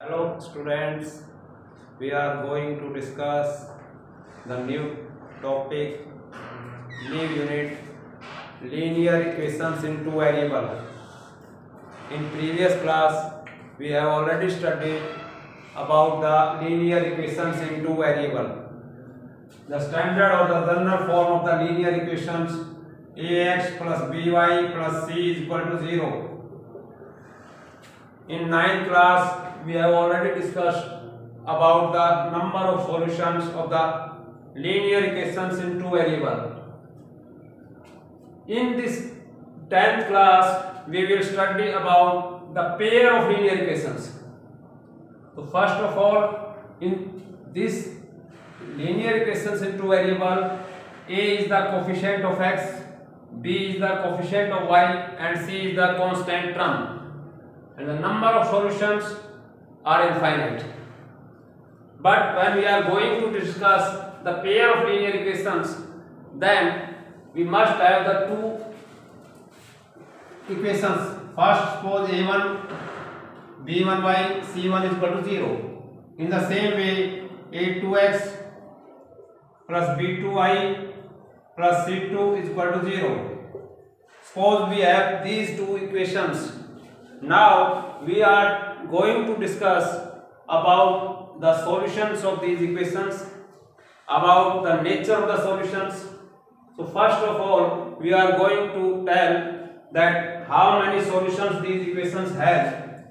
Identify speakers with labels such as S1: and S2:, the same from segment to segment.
S1: Hello students, we are going to discuss the new topic, new unit, linear equations in two variables. In previous class, we have already studied about the linear equations in two variables. The standard or the general form of the linear equations ax plus by plus c is equal to 0. In 9th class, we have already discussed about the number of solutions of the linear equations in two variables. In this 10th class, we will study about the pair of linear equations. So first of all, in this linear equations in two variables, a is the coefficient of x, b is the coefficient of y, and c is the constant term. And the number of solutions are infinite. But when we are going to discuss the pair of linear equations, then we must have the two equations. First, suppose a1 b1y c1 is equal to 0. In the same way, a2x plus b2y plus c2 is equal to 0. Suppose we have these two equations. Now we are going to discuss about the solutions of these equations, about the nature of the solutions. So first of all, we are going to tell that how many solutions these equations have.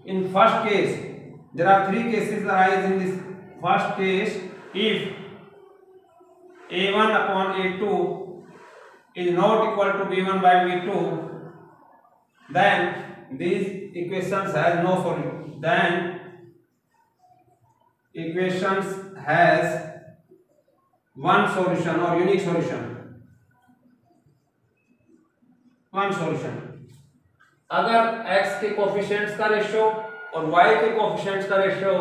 S1: In first case, there are three cases arise in this first case. If a1 upon a2 is not equal to b1 by b2, then these equations has no solution. Then equations has one solution or unique solution. One solution. अगर x के coefficients का ratio और y के coefficients का ratio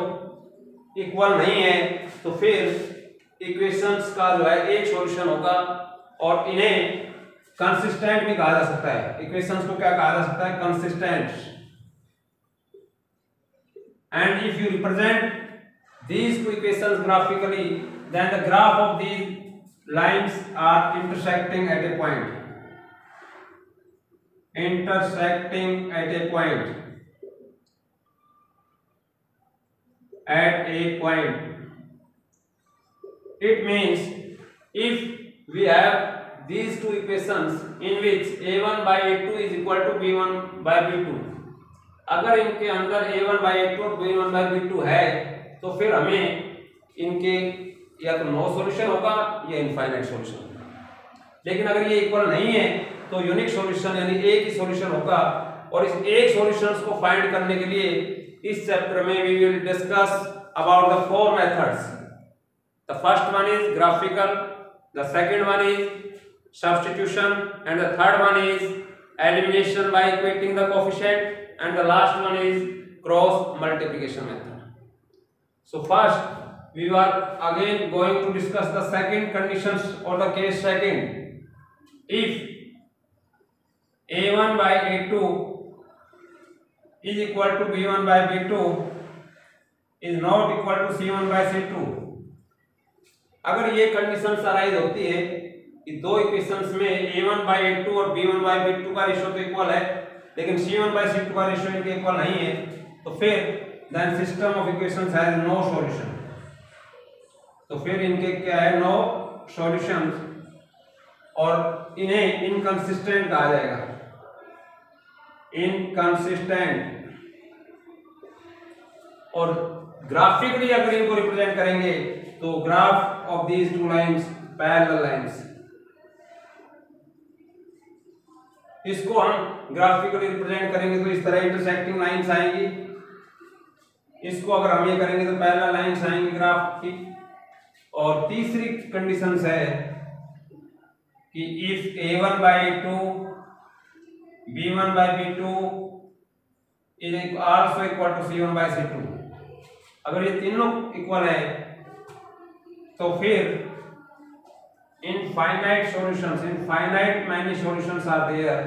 S1: equal नहीं है, तो फिर इक्वेशंस का जो है एक सॉल्यूशन होगा और इन्हें कंसिस्टेंट भी कहा जा सकता है. इक्वेशंस को क्या कहा जा सकता है? Consistent. And if you represent these two equations graphically, then the graph of these lines are intersecting at a point. Intersecting at a point. At a point. It means if we have these two equations in which a1 by a2 is equal to b1 by b2, अगर इनके अंदर a1 by a2 और b1 by b2 है, तो फिर हमें इनके या तो नो सॉल्यूशन होगा या इनफाइनाइट सॉल्यूशन होगा. लेकिन अगर ये इक्वल नहीं है तो यूनिक सॉल्यूशन यानी एक ही सॉल्यूशन होगा. और इस एक सॉल्यूशंस को फाइंड करने के लिए इस चैप्टर में we will discuss about the four methods. The first one is graphical, the second one is substitution, and the third one is elimination by equating the coefficient, and the last one is cross multiplication method. So first we are again going to discuss the second conditions or the case second. If a1 by a2 is equal to b1 by b2 is not equal to c1 by c2, अगर ये conditions arise होती है कि दो equations में a1 by a2 और b1 by b2 का ratio तो इक्वल है, लेकिन c1 by c2 का रेशियो इनके इक्वल नहीं है, तो फिर then system of equations has no solution. तो फिर इनके क्या है? no solutions, और इन्हें inconsistent कहा जाएगा. inconsistent. और ग्राफिकली अगर इनको रिप्रेजेंट करेंगे तो graph of these two lines parallel lines. इसको हम ग्राफिकली रिप्रेजेंट करेंगे तो इस तरह इंटरसेक्टिंग लाइंस आएंगी. इसको अगर हम ये करेंगे तो पैरेलल लाइंस आएंगी ग्राफ की. और तीसरी कंडीशन है कि if a1 by a2 b1 by b2 is also equal to c1 by c2, अगर ये तीनों इक्वल है तो फिर infinite solutions, infinite many solutions are there.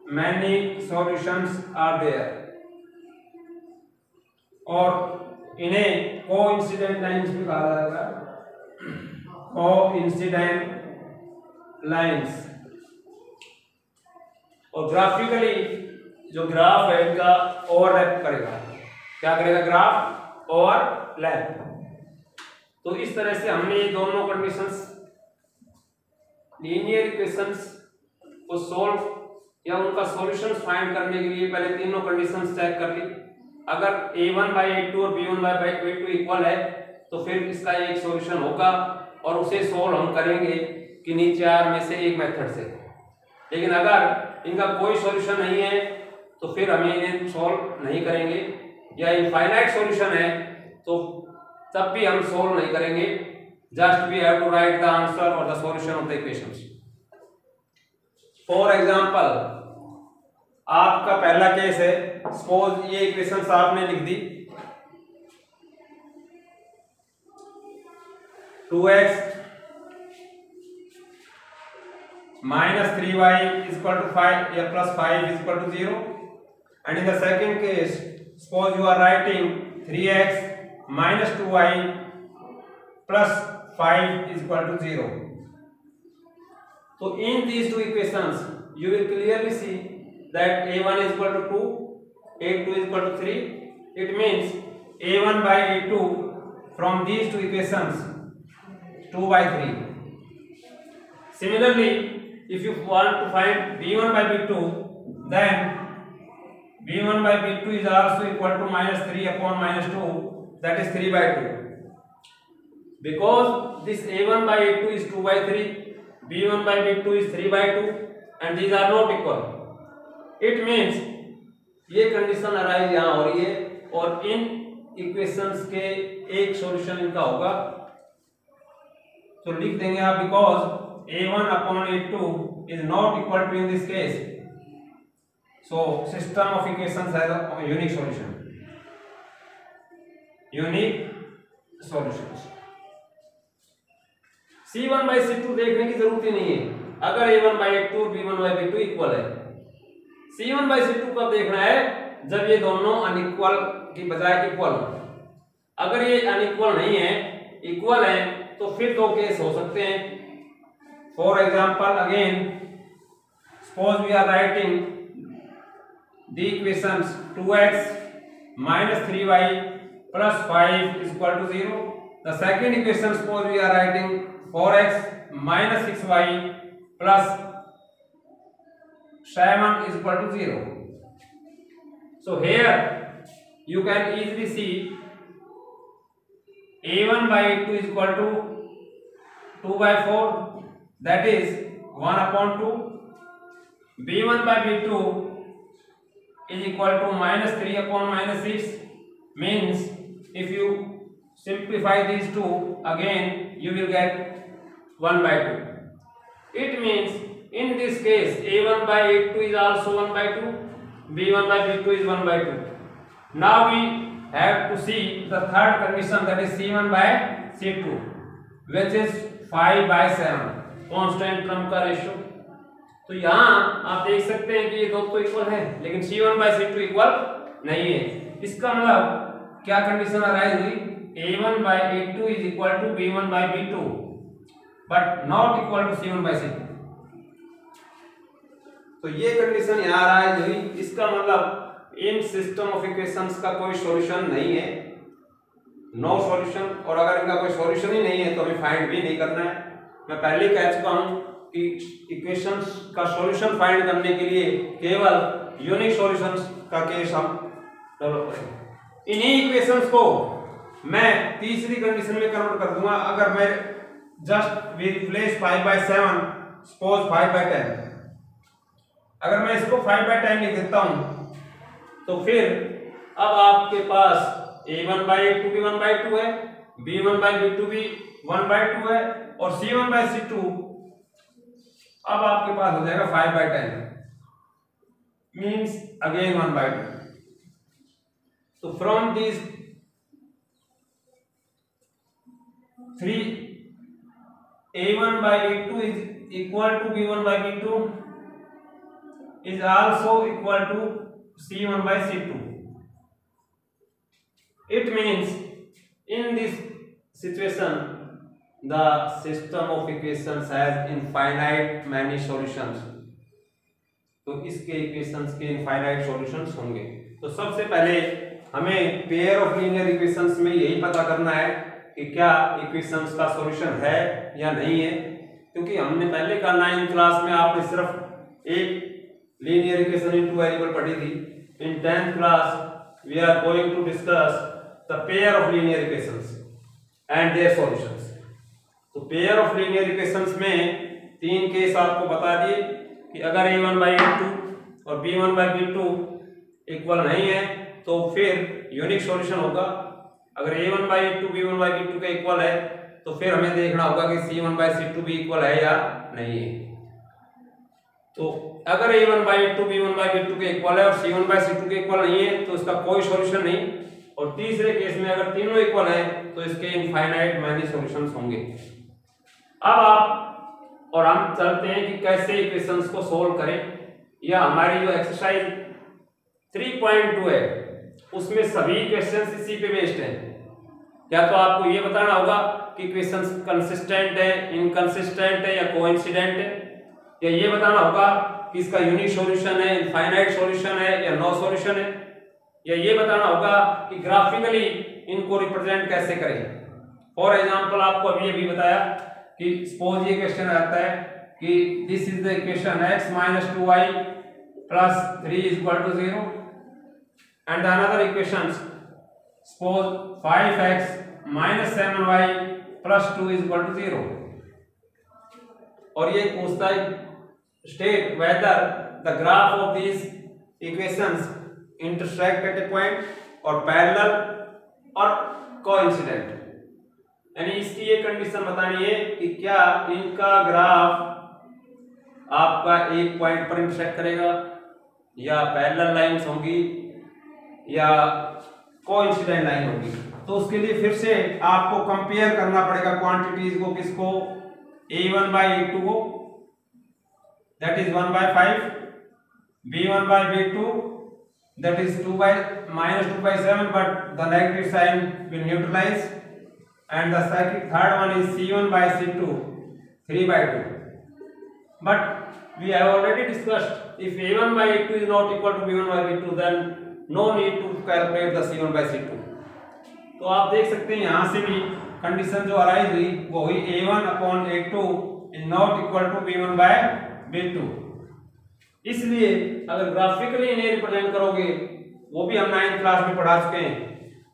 S1: Many solutions are there. और इन्हें कोइंसिडेंट लाइंस भी कहा जाएगा, कोइंसिडेंट लाइंस। और ग्राफिकली जो ग्राफ है इनका ओवरलैप करेगा। क्या करेगा? Graph overlap. तो इस तरह से हमने ये दोनों कंडीशंस लीनियर इक्वेशंस को सॉल्व या उनका सॉल्यूशंस फाइंड करने के लिए पहले तीनों कंडीशंस चेक कर ली। अगर a1/a2 और b1/a2 इक्वल है तो फिर इसका एक सॉल्यूशन होगा और उसे सॉल्व हम करेंगे कि नीचे आर में से एक मेथड से। लेकिन अगर इनका कोई सॉल्यूशन नहीं है तो फिर हम इन्हें सॉल्व नहीं करेंगे, या इनफाइनाइट सॉल्यूशन है तो तब भी हम सॉल्व नहीं करेंगे। Just we have to write the answer और the solution of the equations. For example, आपका पहला केस है, सपोज ये इक्वेशंस आपने लिख दी 2x minus 3y is equal to 5 या plus 5 is equal to 0, and in the second case suppose you are writing 3x minus 2y plus 5 is equal to 0. So in these two equations you will clearly see that a1 is equal to 2, a2 is equal to 3. It means a1 by a2 from these two equations 2 by 3. Similarly, if you want to find b1 by b2, then b1 by b2 is also equal to minus 3 upon minus 2, that is 3 by 2. Because this a1 by a2 is 2 by 3, b1 by b2 is 3 by 2, and these are not equal. It means ये condition arise यहाँ हो रही है और इन equations के एक solution इनका होगा। तो लिख देंगे आप because a1 upon a2 is not equal to in this case, so system of equations has a unique solution. Unique solutions. c1 by c2 देखने की जरूरत ही नहीं है अगर a1 by a2 और b1 by b2 इक्वल है। c1 by c2 कब देखना है? जब ये दोनों अनइक्वल की बजाय इक्वल हो। अगर ये अनइक्वल नहीं है, इक्वल है, तो फिर दो केस हो सकते हैं। For example again suppose we are writing the equations 2x minus 3y plus 5 is equal to 0. The second equation suppose we are writing 4x minus 6y plus 7 is equal to 0. So here you can easily see a1 by a2 is equal to 2 by 4, that is 1 upon 2. b1 by b2 is equal to minus 3 upon minus 6, means if you simplify these two again you will get 1 by 2. It means in this case a1 by a2 is also 1 by 2, b1 by b2 is 1 by 2. Now we have to see the third condition, that is c1 by c2, which is 5 by 7, constant term का ratio. तो यहाँ आप देख सकते हैं कि ये दो तो इक्वल है लेकिन c1 by c2 इक्वल नहीं है। इसका मतलब क्या कंडीशन अराइज हुई? a1 by a2 is equal to b1 by b2 but not equal to c1 by c2। तो ये कंडीशन यहाँ अराइज हुई। इसका मतलब इन सिस्टम ऑफ इक्वेशंस का कोई सॉल्यूशन नहीं है, नो सॉल्यूशन। और अगर इनका कोई सॉल्यूशन ही नहीं है तो हमें फाइंड भी नहीं करना है। मैं पहले कह चुका हूं कि इक्वेशंस का सॉल्यूशन फाइंड करने के लिए केवल यूनिक सॉल्यूशंस का केस हम डेवलप करेंगे। इन्हीं इक्वेशंस को मैं तीसरी कंडीशन में कन्वर्ट कर दूंगा। अगर मैं just we replace 5 by 7 suppose 5 by 10, अगर मैं इसको 5 by 10 लिख देता हूं तो फिर अब आपके पास a1 by a2 भी 1 by 2 है, b1 by b2 भी 1 by 2 है और c1 by c2 अब आपके पास हो जाएगा 5 by 10, मीन्स अगेन 1 by 2। तो from this 3 a1 by a2 is equal to b1 by b2 is also equal to c1 by c2। It means in this situation the system of equations has infinite many solutions. तो इसके equations के infinite solutions होंगे। तो सबसे पहले हमें pair of linear equations में यही पता करना है कि क्या इक्वेशंस का सॉल्यूशन है या नहीं है, क्योंकि हमने पहले का 9th क्लास में आपने सिर्फ एक linear equation in two variable पढ़ी थी। In 10th class we are going to discuss the pair of linear equations and their solutions. तो पेयर ऑफ लीनियर इक्वेशंस में 3 केस आपको बता दिए कि अगर a1/a2 और b1/b2 इक्वल नहीं है तो फिर यूनिक सॉल्यूशन होगा। अगर a1/a2 b1/b2 के इक्वल है तो फिर हमें देखना होगा कि c1/c2 भी इक्वल है या नहीं है। तो अगर a1/a2 b1/b2 के इक्वल है और c1/c2 के इक्वल नहीं है तो इसका कोई सॉल्यूशन नहीं। और तीसरे केस में अगर तीनों इक्वल है तो इसके इनफाइनाइट मैनी सॉल्यूशंस होंगे। अब आप और हम चलते हैं कि कैसे इक्वेशंस को सोल्व करें। या हमारी जो एक्सरसाइज 3.2 है उसमें सभी इक्वेशंस इसी पे बेस्ड हैं। या तो आपको ये बताना होगा कि इक्वेशंस कंसिस्टेंट है, इनकंसिस्टेंट है या कोइंसिडेंट है, या ये बताना होगा कि इसका यूनिक सॉल्यूशन है, इनफाइनाइट सॉल्यूशन है या नो सॉल्यूशन है, या ये बताना होगा कि ग्राफिकली इनको रिप्रेजेंट कैसे करें। फॉर एग्जांपल आपको अभी बताया कि सपोज ये क्वेश्चन आता है कि this is the equation x - 2y + 3 = 0 and the another equations suppose 5x - 7y + 2 = 0। और ये पूछता है state whether the graph of these equations intersect at a point or parallel or coincident। यानी इसकी ये कंडीशन बतानी है कि क्या इनका ग्राफ आपका एक पॉइंट पर इंटरसेक्ट करेगा या पैरेलल लाइंस होंगी या कोइंसिडेंट लाइन होगी। तो उसके लिए फिर से आपको कंपेयर करना पड़ेगा क्वांटिटीज को, किसको, a1/a2 को that is 1/5, b1/b2 that is -2/7 but the negative sign will neutralize, and the third one is c1/c2 3/2। but we have already discussed if a1/a2 is not equal to b1/b2 then no need to calculate the c1/c2। तो आप देख सकते हैं यहां से भी condition जो arise हुई वो हुई a1/a2 is not equal to b1/b2। इसलिए अगर ग्राफिकली इन्हें रिप्रेजेंट करोगे, वो भी हम 9th क्लास में पढ़ा चुके हैं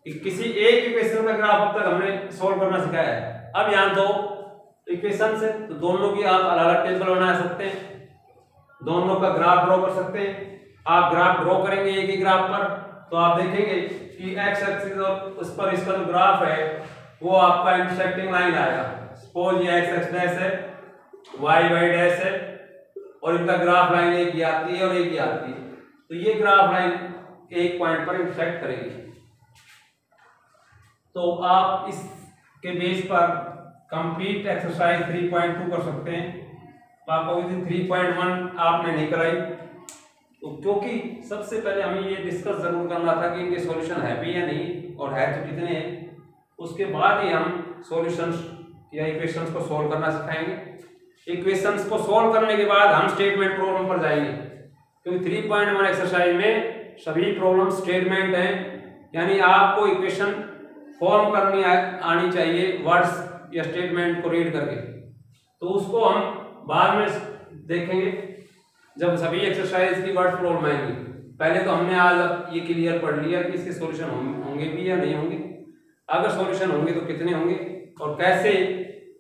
S1: कि किसी एक इक्वेशन का ग्राफ अब तक हमने सोल्व करना सिखाया है। अब यहाँ दो इक्वेशंस है तो दोनों की आप अलग अलग टेबल बना सकते हैं, दोनों का ग्राफ ड्रॉ कर सकते हैं। आप ग्राफ ड्रॉ करेंगे एक ही ग्राफ पर तो आप देखेंगे कि एक्स एक्सिस और उस पर इसका जो ग्राफ है वो आपका इंटरसेक्टिंग लाइन आएगा। सपोज ये एक्स एक्स डैश है, वाई वाई डैश है और इनका ग्राफ लाइन एक ही आती है और एक ही आती है, तो ये ग्राफ लाइन एक पॉइंट पर इंटरसेक्ट करेगी। तो आप इसके बेस पर कंप्लीट एक्सरसाइज 3.2 कर सकते हैं। तो आपको 3.1 आपने नहीं कराई, तो क्योंकि सबसे पहले हमें ये डिस्कस जरूर करना था कि इनके सॉल्यूशन है भी या नहीं और है तो कितने हैं, उसके बाद ही हम सॉल्यूशंस या इक्वेशंस को सॉल्व करना सिखाएंगे। इक्वेशंस को सॉल्व करने के बाद हम स्टेटमेंट प्रॉब्लम पर जाएंगे, क्योंकि 3.1 एक्सरसाइज में सभी प्रॉब्लम स्टेटमेंट हैं, यानी आपको इक्वेशन फॉर्म करनी आनी चाहिए वर्ड्स या स्टेटमेंट को रीड करके। तो उसको हम बाद में देखेंगे जब सभी एक्सरसाइज की वर्ड प्रॉब्लम आएंगी। पहले तो हमने आज ये क्लियर पढ़ लिया कि इसके सॉल्यूशन होंगे भी या नहीं होंगे, अगर सॉल्यूशन होंगे तो कितने होंगे और कैसे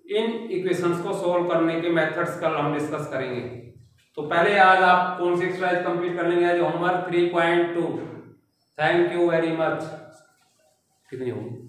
S1: इन इक्वेशंस को सॉल्व करने के मेथड्स कल हम डिस्कस करेंगे। तो पहले आज आप कौन सी एक्सरसाइज कंप्लीट कर लेंगे, आज homework 3.2। Thank you very much. कितनी होंगी?